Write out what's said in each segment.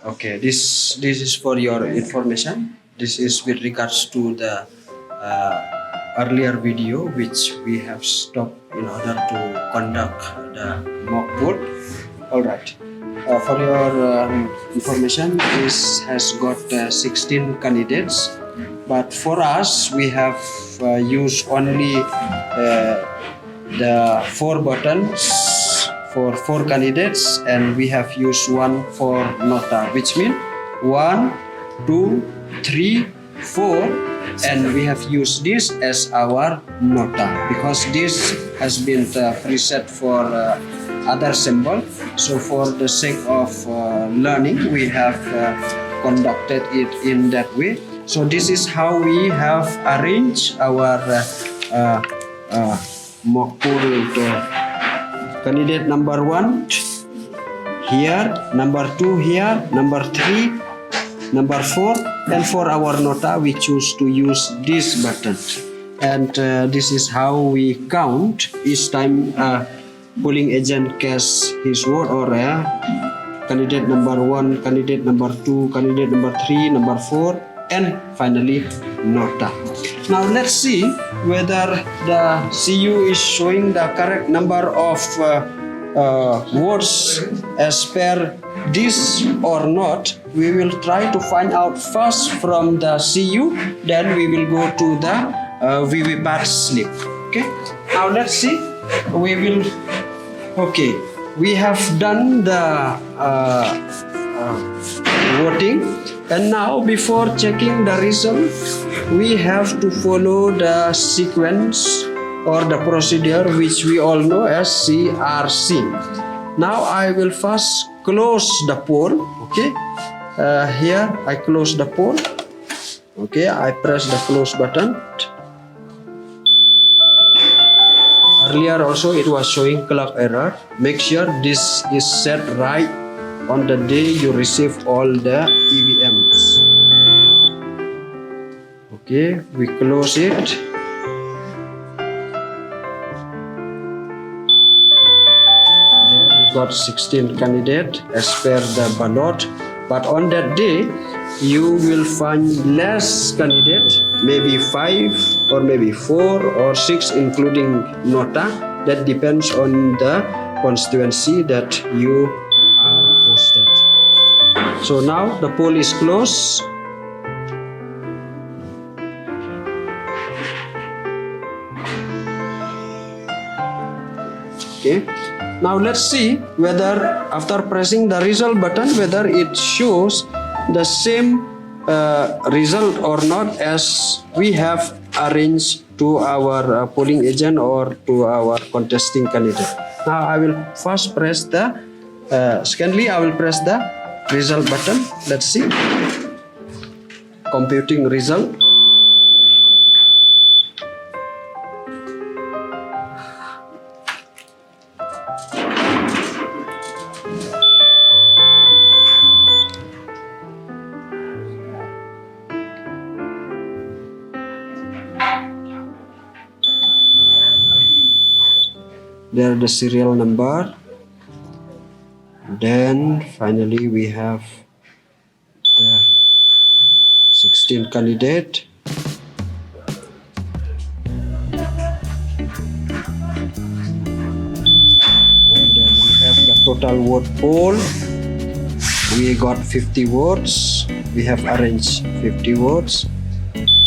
Okay, this is for your information. This is with regards to the earlier video which we have stopped in order to conduct the mock poll. All right. For your information, this has got 16 candidates, but for us we have used only the 4 buttons for 4 candidates, and we have used one for nota, which means 1, 2, 3, 4, and we have used this as our nota because this has been preset for other symbol. So for the sake of learning, we have conducted it in that way. So this is how we have arranged our mock poll. Candidate number 1 here, number 2 here, number 3, number 4, and for our nota we choose to use this button. And this is how we count each time polling agent casts his vote, or candidate number 1, candidate number 2, candidate number 3, number 4, and finally nota. Now let's see whether the CU is showing the correct number of votes as per this or not. We will try to find out first from the CU, then we will go to the VVPAT slip. Okay, now let's see. We have done the voting, and now before checking the result, we have to follow the sequence or the procedure which we all know as CRC. Now I will first close the poll. Okay, here I close the poll. Okay, I press the close button. Earlier also it was showing clock error. Make sure this is set right on the day you receive all the EVMs. Okay, we close it. There we got 16 candidates as per the ballot. But on that day, you will find less candidates, maybe 5 or maybe 4 or 6 including nota. That depends on the constituency that you are posted. So now the poll is closed. Okay, now let's see whether after pressing the result button whether it shows the same result or not as we have arranged to our polling agent or to our contesting candidate. Now I will first press the secondly I will press the result button. Let's see. Computing result. There the serial number. Then finally we have the 16 candidate. And then we have the total vote poll. We got 50 votes. We have arranged 50 votes.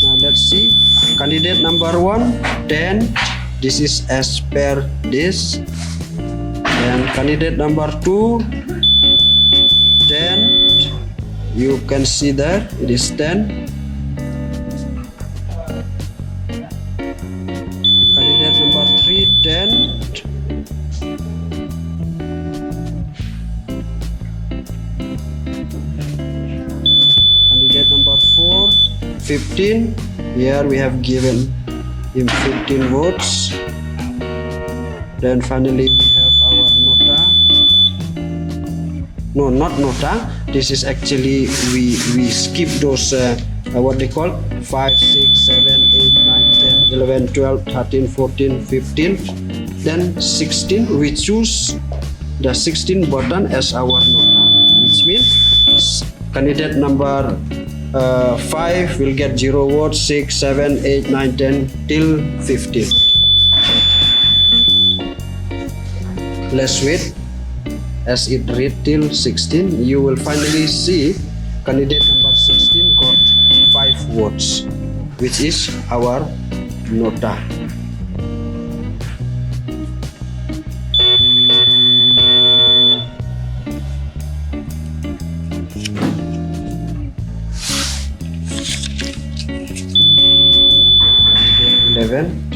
Now let's see. Candidate number 1, 10. This is as per this. And candidate number 2, 10. You can see there it is 10. Candidate number 3, 10. Candidate number 4, 15. Here we have given him 15 votes. Then finally we have our nota. No, not nota. This is actually we skip those what they call 5, 6, 7, 8, 9, 10, 11, 12, 13, 14, 15. Then 16 we choose the 16 button as our nota, which means candidate number 5 will get 0 votes, 6, 7, 8, 9, 10 till 15. Let's wait. As it read till 16, you will finally see candidate number 16 got 5 votes, which is our nota. Candidate 11.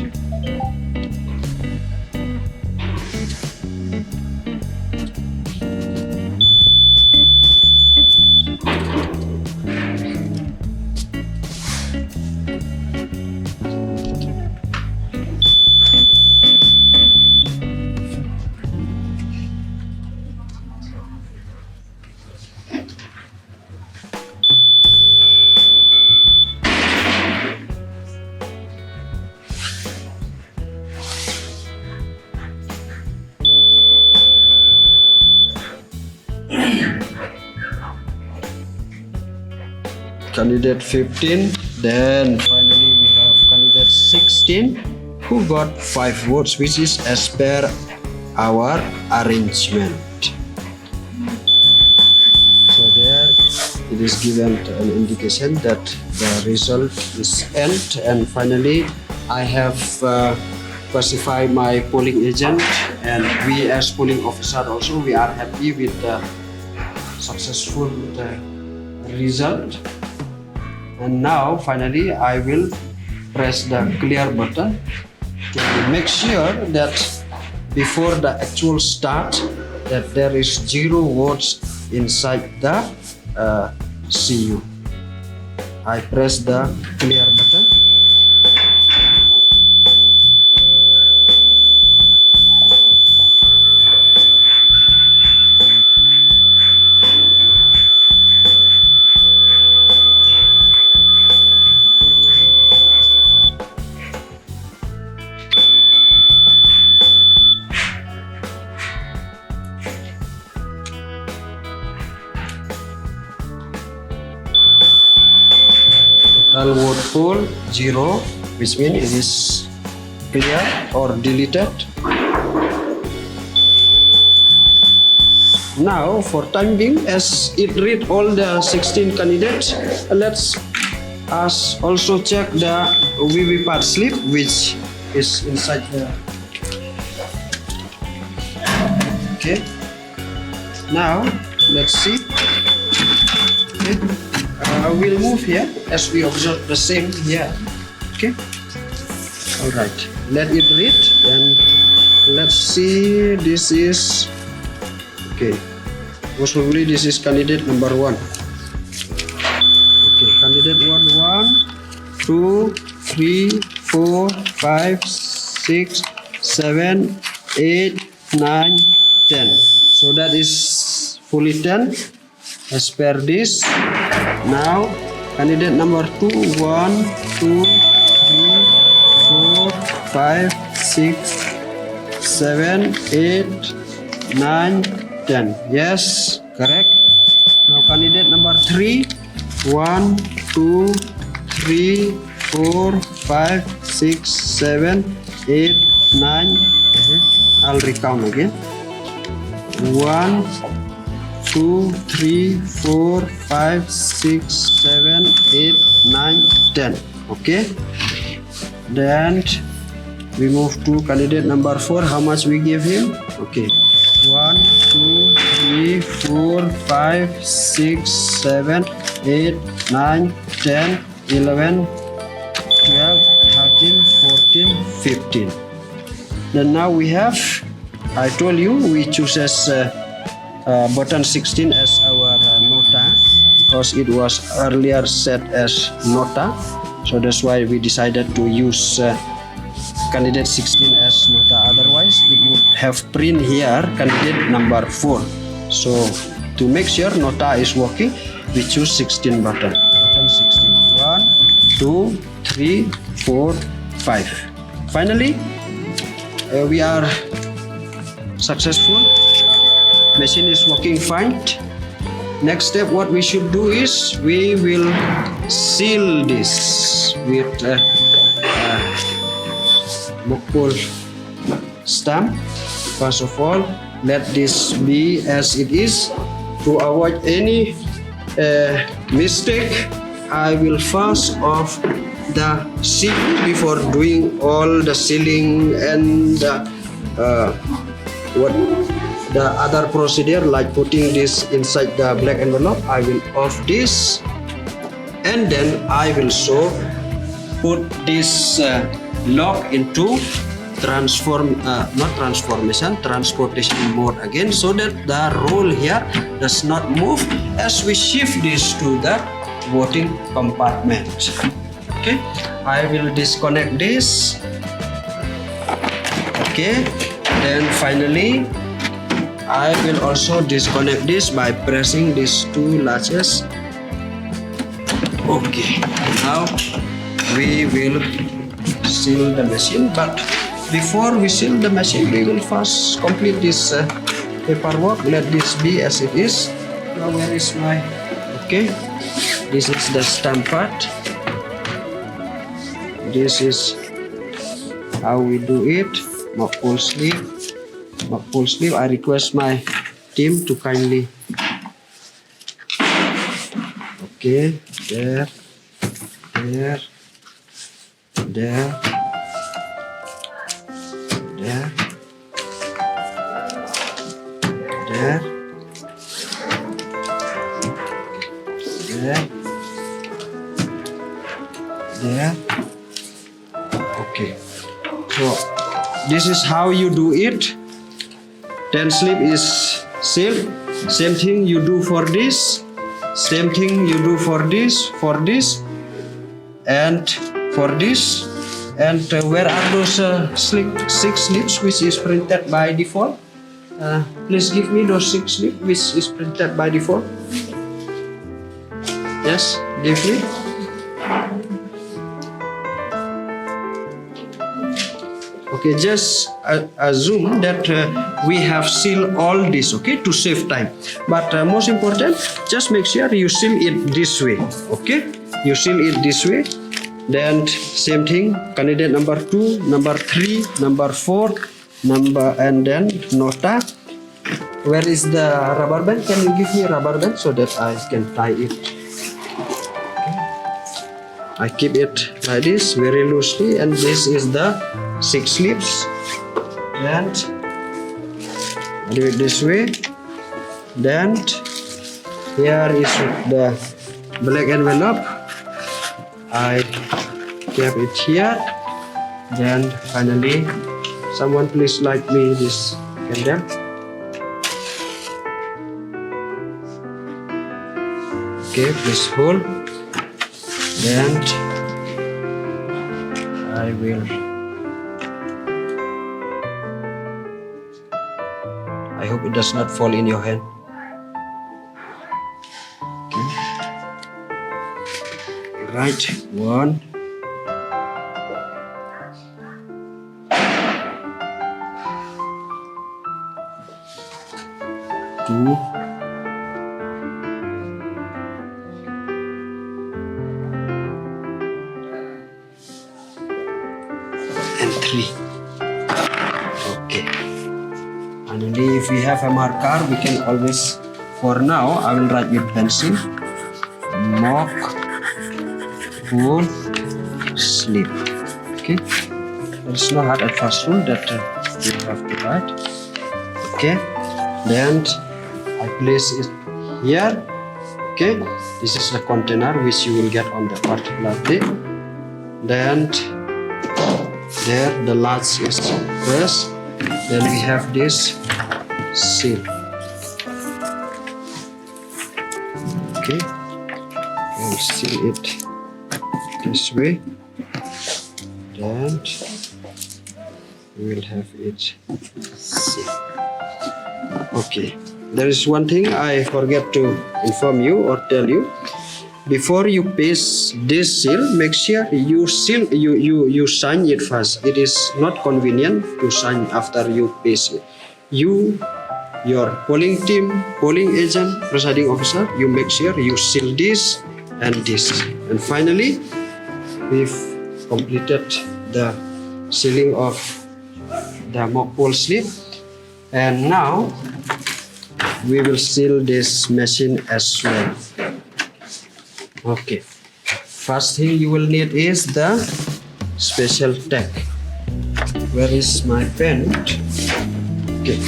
Candidate 15, then finally we have candidate 16 who got 5 votes, which is as per our arrangement. So there it is given an indication that the result is end, and finally I have specified my polling agent, and we as polling officer also, we are happy with the successful result. And now finally I will press the clear button to make sure that before the actual start that there is 0 votes inside the CU. I press the clear button. Total vote pool 0, which means it is clear or deleted. Now for time being, as it read all the 16 candidates, let's us also check the VVPAT slip which is inside the. Okay. Now let's see. Okay. We'll move here as we observe the same here. Okay. All right. Let it read. Then let's see. This is okay. Most probably this is candidate number 1. Okay. Candidate 1, 2, 3, 4, 5, 6, 7, 8, 9, 10. So that is fully 10 as per this. Now candidate number 2, 1, 2, 3, 4, 5, 6, 7, 8, 9, 10. Yes, correct. Now candidate number 3, 1, 2, 3, 4, 5, 6, 7, 8, 9. Okay. I'll recount again. 1, 2, 3, 4, 5, 6, 7, 8, 9, 10. Okay. Then we move to candidate number 4. How much we give him? Okay. 1, 2, 3, 4, 5, 6, 7, 8, 9, 10, 11, 12, 13, 14, 15. Then now we have, I told you, we choose as button 16 as our nota because it was earlier set as nota, so that's why we decided to use candidate 16 as nota. Otherwise it would have print here candidate number 4. So to make sure nota is working, we choose 16 button 16. 1, 2, 3, 4, 5. Finally we are successful. machine is working fine. Next step, what we should do is we will seal this with Mokpul stamp. First of all, let this be as it is. To avoid any mistake, I will first off the seal before doing all the sealing and what the other procedure like putting this inside the black envelope. I will off this, and then I will put this lock into transportation mode again, so that the roll here does not move as we shift this to the voting compartment. Okay, I will disconnect this. Okay, then finally I will also disconnect this by pressing these two latches. Okay, now we will seal the machine, but before we seal the machine, we will first complete this paperwork. Let this be as it is. Now where is my... Okay, this is the stamp part. This is how we do it. Mokpul sleeve. Mokpul sleeve. I request my team to kindly... Okay, there, there, there, there, there, there, there. Okay, so this is how you do it. Then slip is sealed. Same thing you do for this. Same thing you do for this, and for this. And where are those 6 slips which is printed by default? Please give me those 6 slips which is printed by default. Yes, give me. Okay, just assume that we have sealed all this, okay, to save time. But most important, just make sure you seal it this way, okay? You seal it this way. Then same thing, candidate number 2, number 3, number 4, and then nota. Where is the rubber band? Can you give me a rubber band so that I can tie it? Okay. I keep it like this, very loosely, and this is the 6 slips. And I do it this way. Then here is the black envelope. I keep it here. Then finally, someone please light me this candle. Okay, please hold. Then I will. I hope it does not fall in your hand. Right, 1, 2, and 3. Okay. Finally, if we have a marker, we can always. For now, I will write with pencil. Mokpul sleeve. Okay, there's no hard and fast rule that you have to write. Okay, then I place it here. Okay, this is the container which you will get on the particular day. Then there the latch is pressed. Then we have this seal. Okay, we'll seal it this way. Then we will have it sealed. Okay, there is one thing I forget to inform you or tell you. Before you paste this seal, make sure you sign it first. It is not convenient to sign after you paste it. You your polling team, polling agent, presiding officer, you make sure you seal this and this. And finally, we've completed the sealing of the mock poll slip. And now we will seal this machine as well. Okay. First thing you will need is the special tag. Where is my pen? Okay.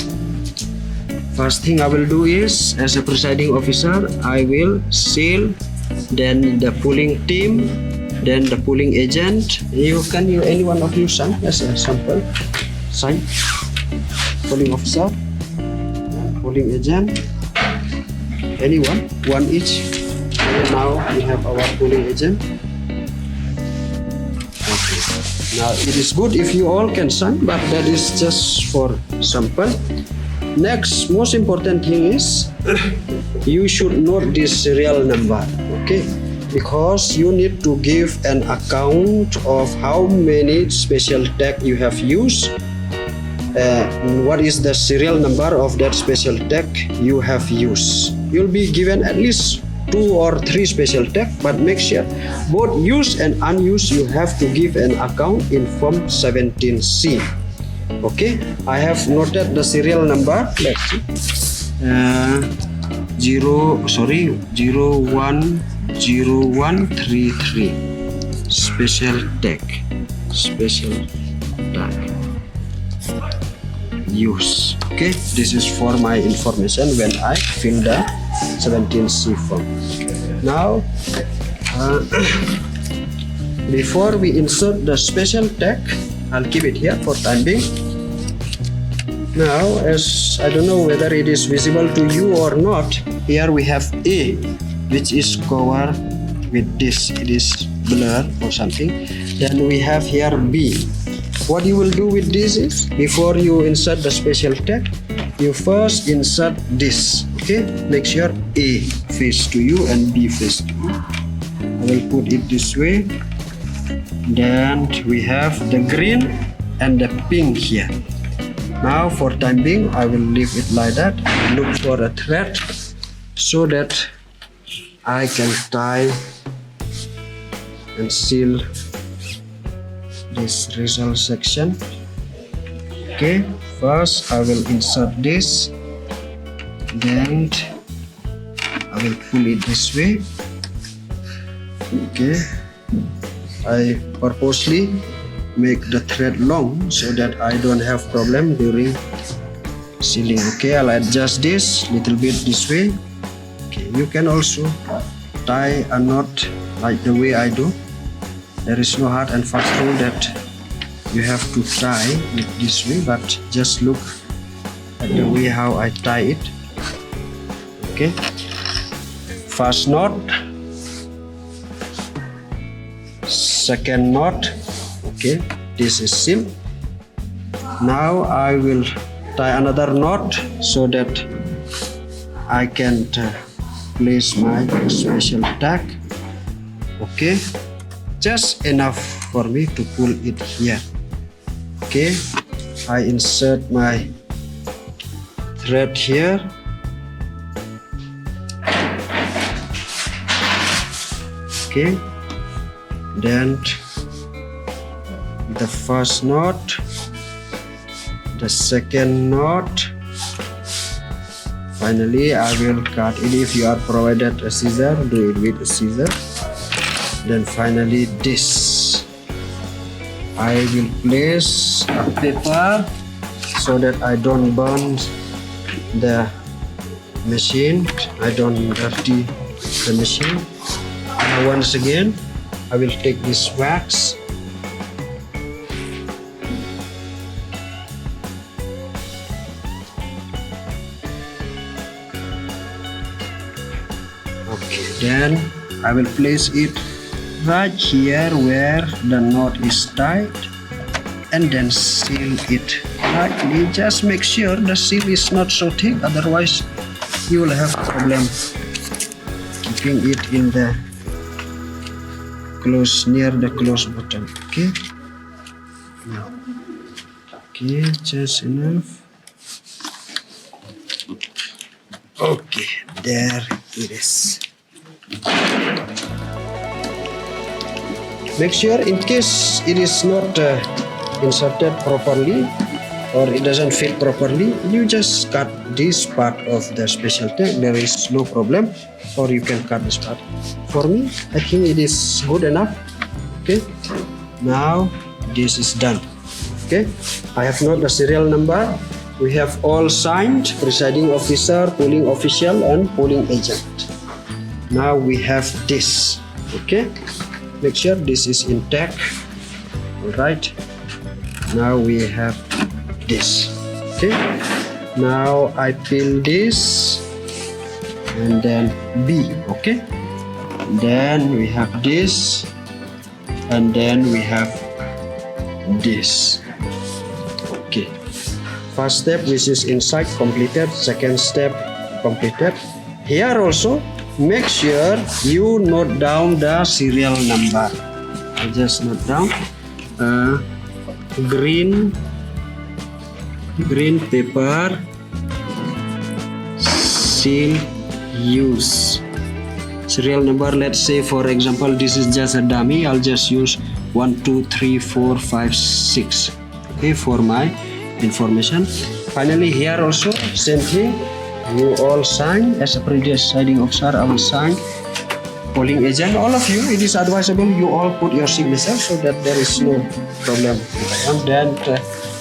First thing I will do is, as a presiding officer, I will seal, then the polling team, then the polling agent. Any one of you sign as a sample. Sign. Polling officer, polling agent, anyone, one each. And now we have our polling agent. Okay. Now it is good if you all can sign, but that is just for sample. Next, most important thing is you should note this serial number, okay? Because you need to give an account of how many special tag you have used. What is the serial number of that special tag you have used. You'll be given at least 2 or 3 special tag, but make sure both used and unused you have to give an account in form 17C. Okay, I have noted the serial number. Let's see. 010133 special tag use. Okay, this is for my information when I fill the 17C form. Now before we insert the special tag, I'll keep it here for time being. Now, as I don't know whether it is visible to you or not, here we have A, which is covered with this. It is blurred or something. Then we have here B. What you will do with this is, before you insert the special tag, you first insert this. Okay, make sure A face to you and B face to you. I will put it this way. Then we have the green and the pink here. Now for time being, I will leave it like that. Look for a thread so that I can tie and seal this result section. Okay, first I will insert this, then I will pull it this way. Okay, I purposely make the thread long so that I don't have problem during sealing. Okay, I'll adjust this little bit this way. Okay, you can also tie a knot like the way I do. There is no hard and fast rule that you have to tie it this way, but just look at the way how I tie it. Okay, first knot, second knot. Okay, this is seam. Now I will tie another knot so that I can place my special tag. Okay, just enough for me to pull it here. Okay, I insert my thread here. Okay, then the first knot, the second knot. Finally, I will cut it. If you are provided a scissor, do it with a scissor. Then finally this, I will place a paper so that I don't burn the machine, I don't dirty the machine. Now once again, I will take this wax. Okay, then I will place it right here where the knot is tied and then seal it lightly. Just make sure the seal is not so thick, otherwise you will have problem keeping it in the close, near the close button. Okay, now, okay, just enough. there it is. Make sure in case it is not inserted properly or it doesn't fit properly, you just cut this part of the special tag. There is no problem, or you can cut this part. For me, I think it is good enough. Okay, now this is done. Okay, I have not the serial number. We have all signed: presiding officer, polling official, and polling agent. Now we have this. Okay, make sure this is intact. All right. Now we have this. Okay, now I peel this and then B. Okay, then we have this and then we have this. Okay, first step, which is inside, completed. Second step, completed. Here also make sure you note down the serial number. I just note down green paper seal use serial number. Let's say for example this is just a dummy. I'll just use 1 2 3 4 5 6. Okay, for my information. Finally here also same thing, you all sign. As a presiding officer, I will sign. Polling agent, all of you, it is advisable you all put your signature so that there is no problem. And then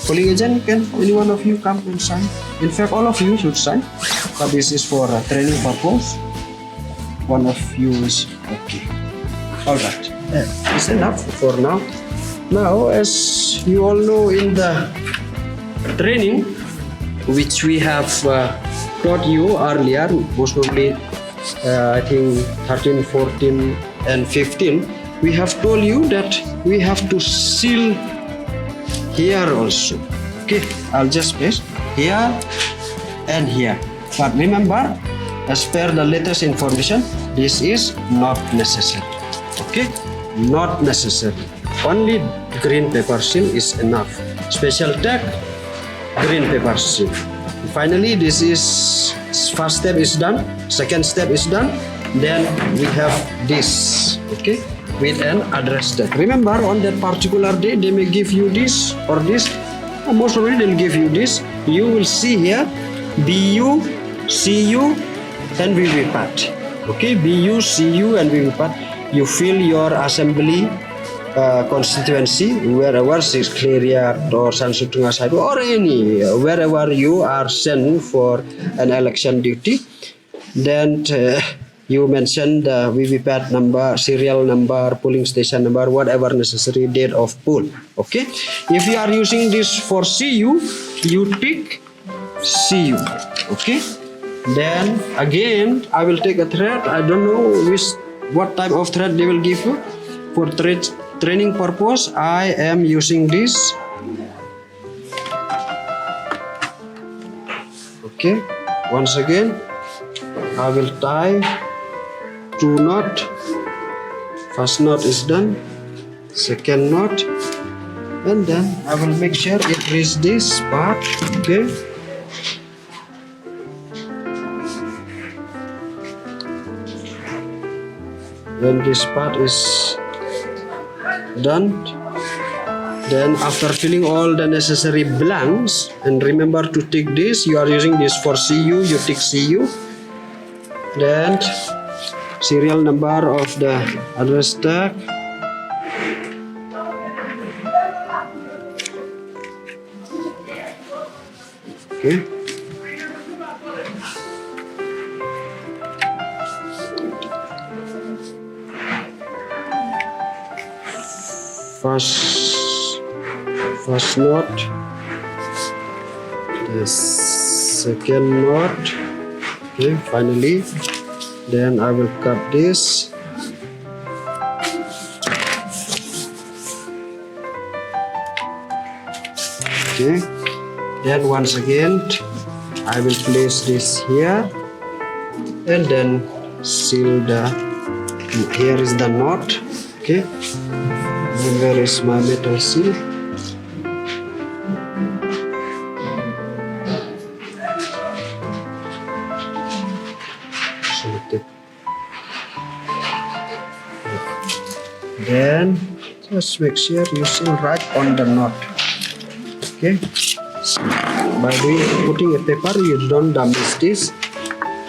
polling agent, can any one of you come and sign? In fact, all of you should sign, but this is for training purpose. One of you is okay. All right, it's enough for now. Now, as you all know, in the training which we have taught you earlier, most probably I think 13, 14 and 15, we have told you that we have to seal here also. Okay, I'll just paste here and here. But remember, as per the latest information, this is not necessary. Okay, not necessary. Only green paper seal is enough. Special tag, green paper seal. Finally, this is first step is done. Second step is done. Then we have this. Okay, with an address tag. Remember, on that particular day, they may give you this or this. Most probably they'll give you this. You will see here BU, CU, and VVPAT. Okay, BU, CU, and VVPAT. You fill your assembly constituency, wherever Secretariat or Sansutunga Saibu or any, wherever you are sent for an election duty. Then you mention the VVPAT number, serial number, polling station number, whatever necessary, date of poll. Okay, if you are using this for CU, you tick CU. Okay, then again I will take a thread. I don't know what type of thread they will give you for training purpose. I am using this. Okay, once again I will tie 2 knot. First knot is done, second knot, and then I will make sure it reaches this part. Okay, when this part is done, then after filling all the necessary blanks, and remember to tick this, you are using this for CU, you tick CU, then serial number of the address tag, okay, first knot, the second knot. Okay, finally, then I will cut this. Okay, then once again I will place this here and then seal the, here is the knot. Okay, and where is my metal seal? sellotape. Then just make sure you seal right on the knot. Okay. By putting a paper, you don't damage this.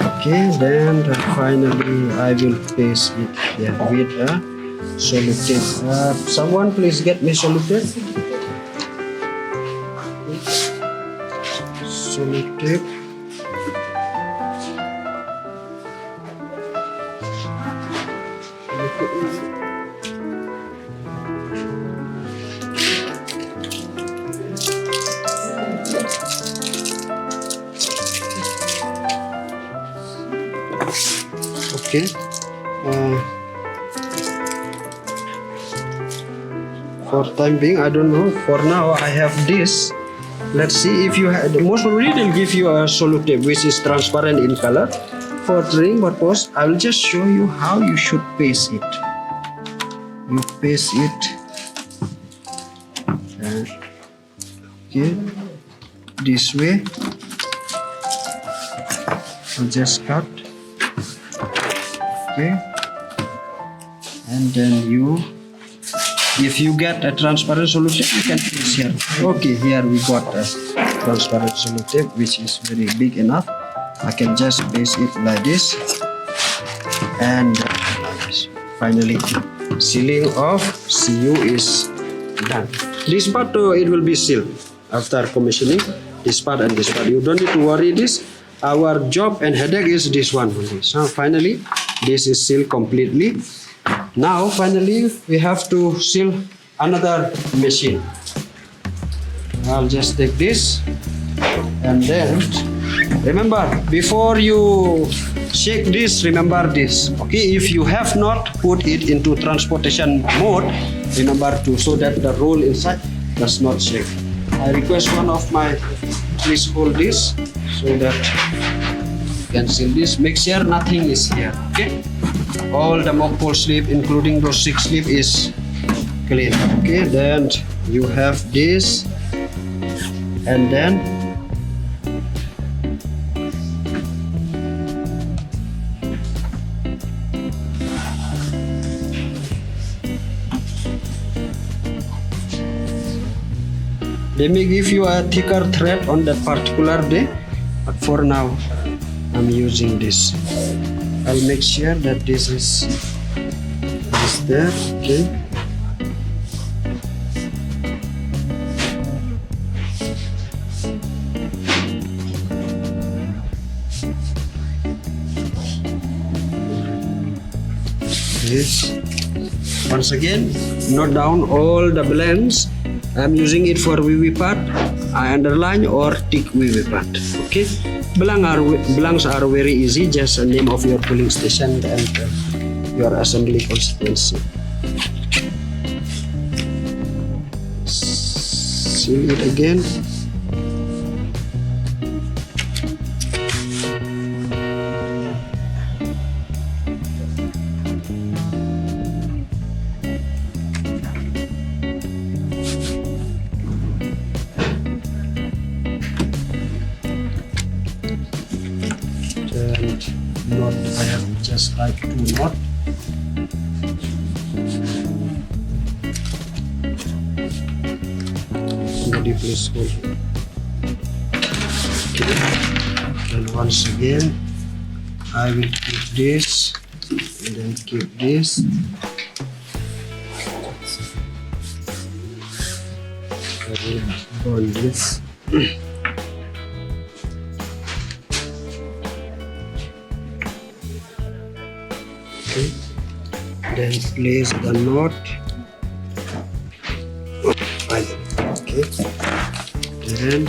Okay. Then finally, I will paste it here with a sellotape. Someone please get me sellotape. Sellotape. Okay. For time being, I don't know. For now, I have this. Let's see if you have. Most probably, they'll give you a sellotape which is transparent in color. For training purpose, I will just show you how you should paste it. You paste it. Okay. This way. I'll just cut. Okay, and then if you get a transparent sellotape, you can place here. Okay, here we got a transparent sellotape which is very big enough. I can just place it like this, and like this. Finally, sealing of CU is done. This part it will be sealed after commissioning. This part and this part. You don't need to worry this. Our job and headache is this one only. So finally, this is sealed completely. Now finally we have to seal another machine. I'll just take this, and then remember, before you shake this, remember this. Okay, if you have not put it into transportation mode, remember to, so that the roll inside does not shake. I request one of my, please hold this so that you can seal this. Make sure nothing is here. Okay, all the mock pull sleeve, including those 6 sleeve, is clean. Okay, then you have this, and then they may give you a thicker thread on that particular day, but for now I'm using this. I'll make sure that this is there. Okay, this. Once again, note down all the blends. I'm using it for VV part. I underline or tick VV part. Okay, blanks are very easy. Just a name of your pooling station and your assembly constituency. Seal it again. Knot, I have just like 2 knots. Somebody please hold. Okay. And once again, I will keep this and then keep this. I will burn this. Okay. Then place the knot. Okay. And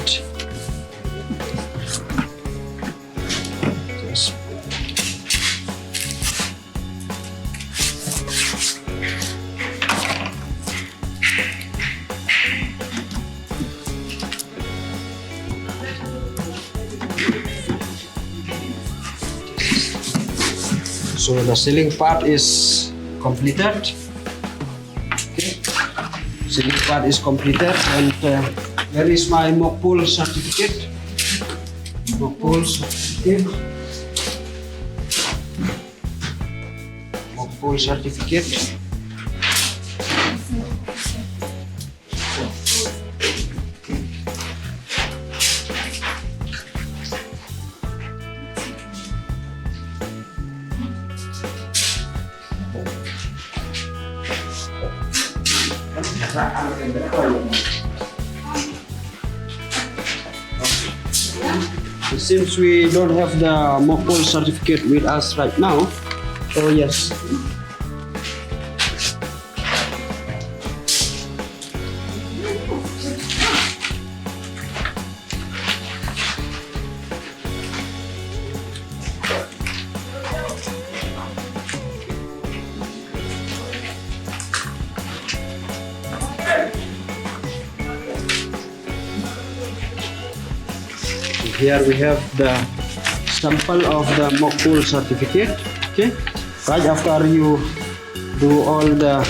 just so the sealing part is completed. Okay, sealing part is completed, and where is my mock pull certificate? Mock pull certificate. mock-poll certificate. Since we don't have the mock-poll certificate with us right now, oh yes. Here we have the sample of the mock-poll certificate. Okay, right after you do all the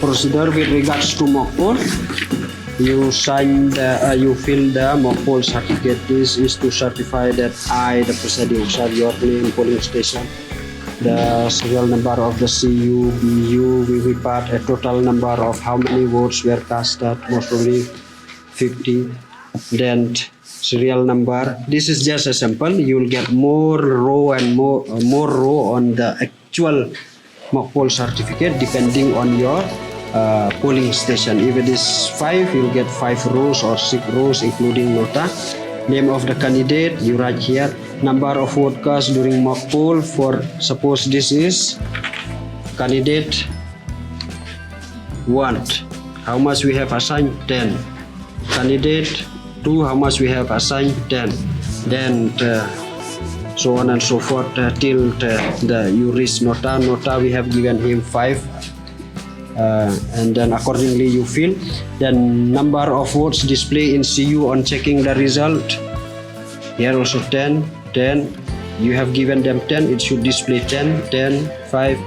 procedure with regards to mock-poll, you sign you fill the mock-poll certificate. This is to certify that I, the presiding officer, your name, polling station, the serial number of the CU, BU, VVPAT, a total number of how many votes were casted, most probably 50. Then serial number. This is just a sample. You will get more row and more row on the actual mock-poll certificate depending on your polling station. If it is 5, you'll get 5 rows or 6 rows including nota. Name of the candidate, you write here. Number of vote cast during mock-poll. For suppose this is candidate 1. How much we have assigned? 10. Candidate 2, how much we have assigned? 10. Then so on and so forth till the you reach nota. Nota we have given him 5, and then accordingly you fill. Then number of votes display in CU on checking the result. Here also 10, 10. You have given them 10, it should display 10, 10, 5.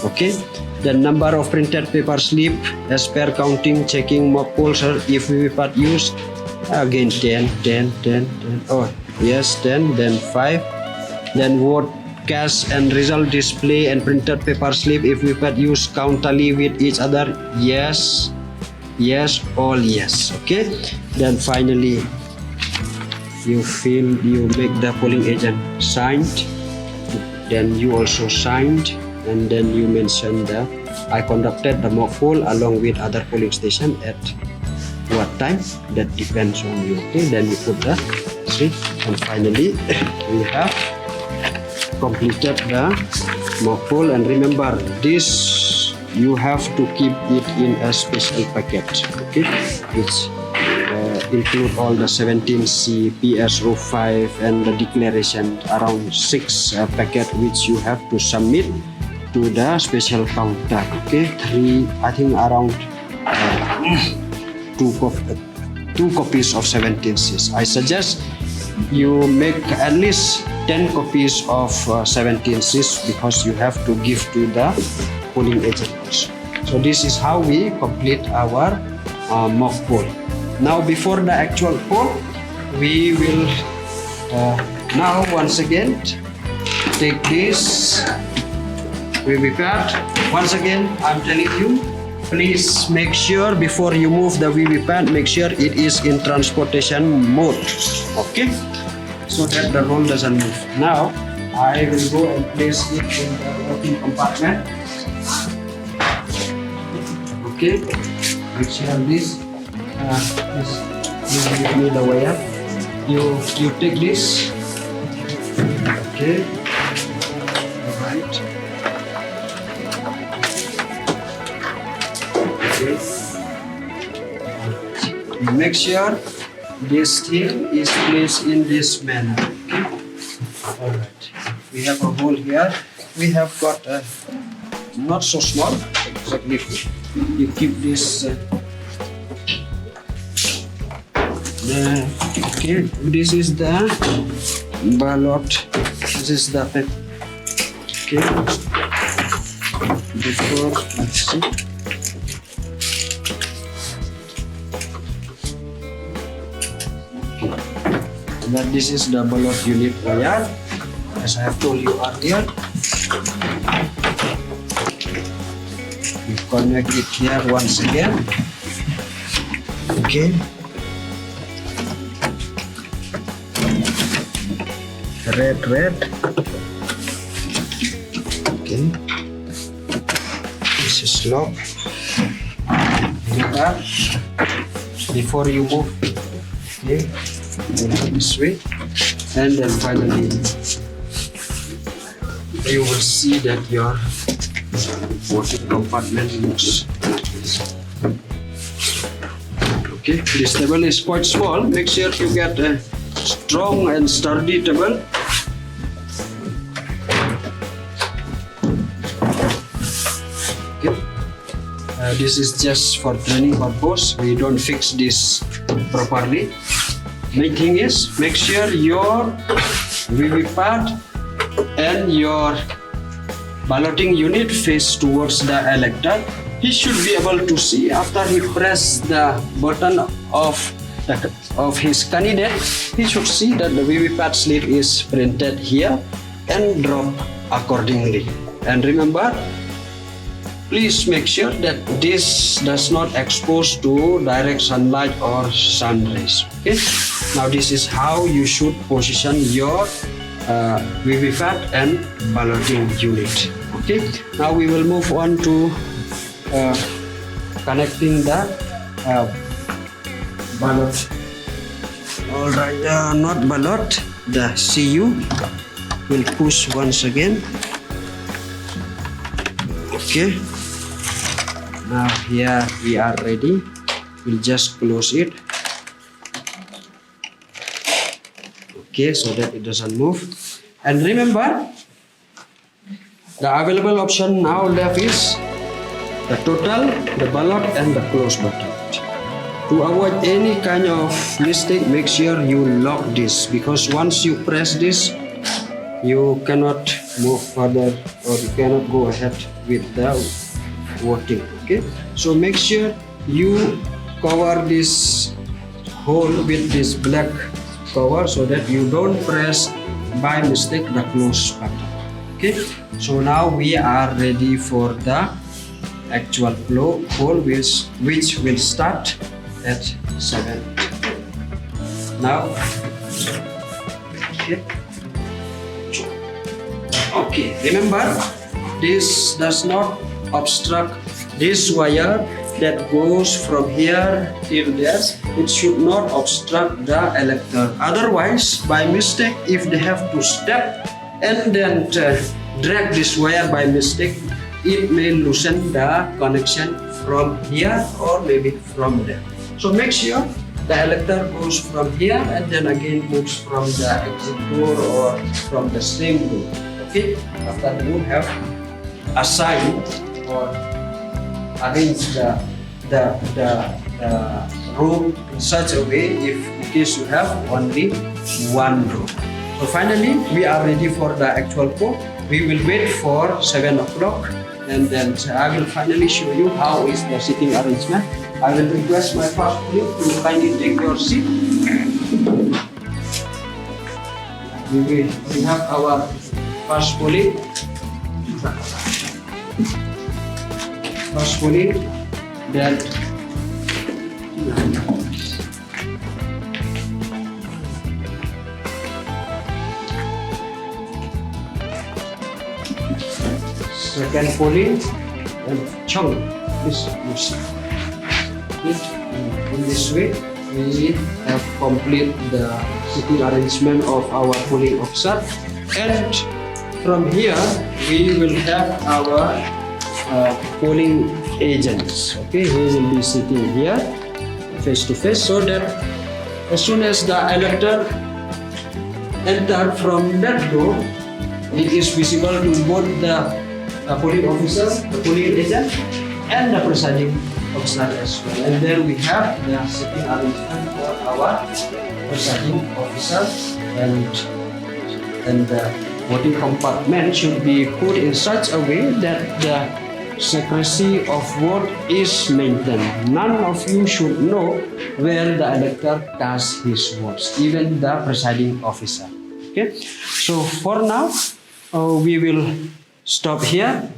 Okay. The number of printed paper slip as per counting, checking mock polls, if we part used. Again 10, 10, 10, 10. Oh yes, 10, then 5. Then vote cast and result display and printed paper slip, if we part use, count tally with each other. Yes, yes, all yes. Okay. Then finally you make the polling agent signed. Then you also signed, and then you mention the I conducted the mock poll along with other polling station at what time, that depends on you. Okay, then you put the see, and finally we have completed the mock poll. And remember, this you have to keep it in a special packet, okay, which include all the 17C, PSO5 and the declaration, around 6 packet which you have to submit to the special counter. Okay, 3, I think around 2 copies of 17Cs. I suggest you make at least 10 copies of 17Cs because you have to give to the polling agent also. So this is how we complete our mock poll. Now before the actual poll, we will now once again take this VVPAT. Once again, I'm telling you, please make sure before you move the VVPAT, make sure it is in transportation mode, okay, so that the roll doesn't move. Now I will go and place it in the working compartment. Okay, make sure this give me the wire. You take this. Okay, all right. Make sure this thing is placed in this manner. Okay? Alright. We have a hole here. We have got a not so small, exactly. You keep this. Okay. This is the ballot. This is the paper. Okay. Before, let's see. That this is the ballot unit wire, as I have told you earlier. We connect it here once again. Okay. Red. Okay. This is lock. Before you move, okay, this way, and then finally you will see that your water compartment looks like this. Okay, this table is quite small. Make sure you get a strong and sturdy table. Okay. This is just for training purpose. We don't fix this properly. Main thing is make sure your VV pad and your balloting unit face towards the elector. He should be able to see after he press the button of his candidate. He should see that the VV pad slip is printed here and drop accordingly. And remember, please make sure that this does not expose to direct sunlight or sun rays. Okay. Now this is how you should position your VVFAT and balloting unit. Okay. Now we will move on to connecting the ballot. All right, not ballot. The CU will push once again. Okay. Now here we are ready. We'll just close it. Okay, so that it doesn't move. And remember, the available option now left is the total, the ballot, and the close button. To avoid any kind of mistake, make sure you lock this, because once you press this, you cannot move further or you cannot go ahead with the voting. Okay, so make sure you cover this hole with this black cover so that you don't press by mistake the close button. Okay, so now we are ready for the actual flow hole which will start at 7. Now, okay, remember, this does not obstruct this wire that goes from here till there. It should not obstruct the elector. Otherwise, by mistake, if they have to step and then drag this wire by mistake, it may loosen the connection from here or maybe from there. So make sure the elector goes from here and then again moves from the exit door or from the same door. Okay, after you have assigned or arrange the room in such a way if in case you have only one room. So finally, we are ready for the actual code. We will wait for 7 o'clock and then I will finally show you how is the seating arrangement. I will request my first colleague to kindly take your seat. We have our first colleague. Then second pulley and chunk. This in this way we have complete the sitting arrangement of our polling officer, and from here we will have our polling agents. Okay, who will be sitting here face to face, so that as soon as the elector enter from that door, it is visible to both the polling officer, the polling agent, and the presiding officer as well. And then we have the sitting arrangement for our presiding officer, and the voting compartment should be put in such a way that the secrecy of vote is maintained. None of you should know where the elector casts his votes, even the presiding officer. Okay, so for now we will stop here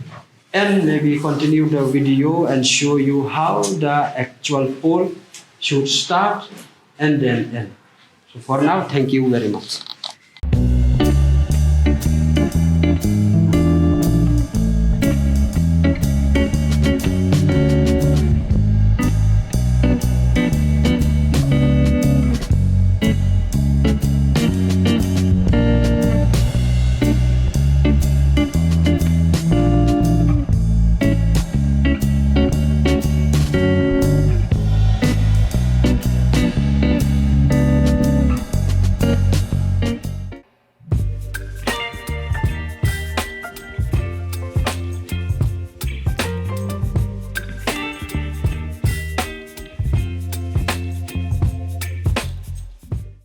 and maybe continue the video and show you how the actual poll should start and then end. So for now, thank you very much.